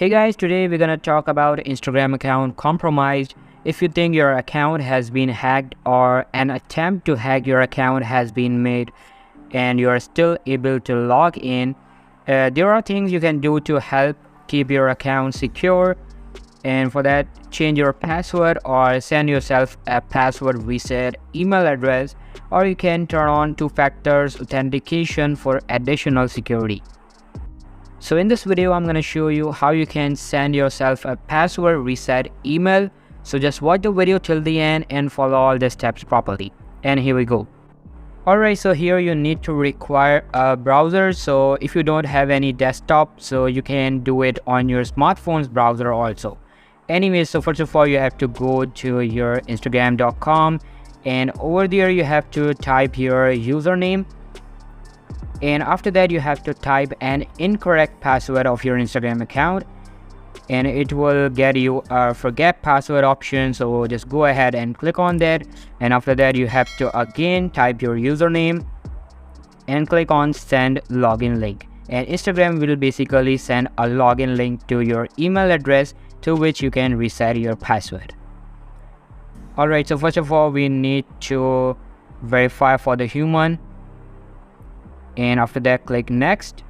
Hey guys, today we're gonna talk about Instagram account compromised. If you think your account has been hacked or an attempt to hack your account has been made and you are still able to log in, there are things you can do to help keep your account secure. And for that, change your password or send yourself a password reset email address, or you can turn on two-factor authentication for additional security. So in this video, I'm going to show you how you can send yourself a password reset email. So just watch the video till the end and follow all the steps properly. And here we go. Alright, so here you need to require a browser. So if you don't have any desktop, so you can do it on your smartphone's browser also. Anyway, so first of all, you have to go to your Instagram.com, and over there you have to type your username. And after that, you have to type an incorrect password of your Instagram account, and it will get you a forget password option. So just go ahead and click on that. And after that, you have to again type your username and click on send login link. And Instagram will basically send a login link to your email address to which you can reset your password. Alright, so first of all, we need to verify for the human. And after that, click next,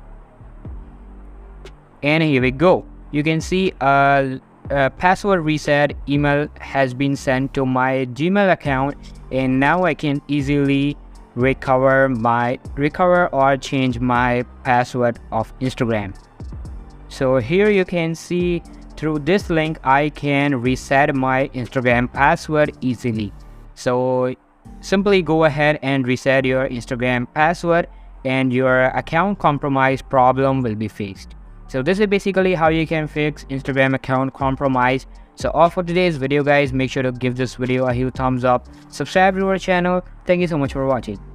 and here we go. You can see a password reset email has been sent to my Gmail account, and now I can easily recover or change my password of Instagram. So here you can see through this link I can reset my Instagram password easily. So simply go ahead and reset your Instagram password, and your account compromise problem will be fixed. So this is basically how you can fix Instagram account compromise. So all for today's video guys. Make sure to give this video a huge thumbs up, subscribe to our channel. Thank you so much for watching.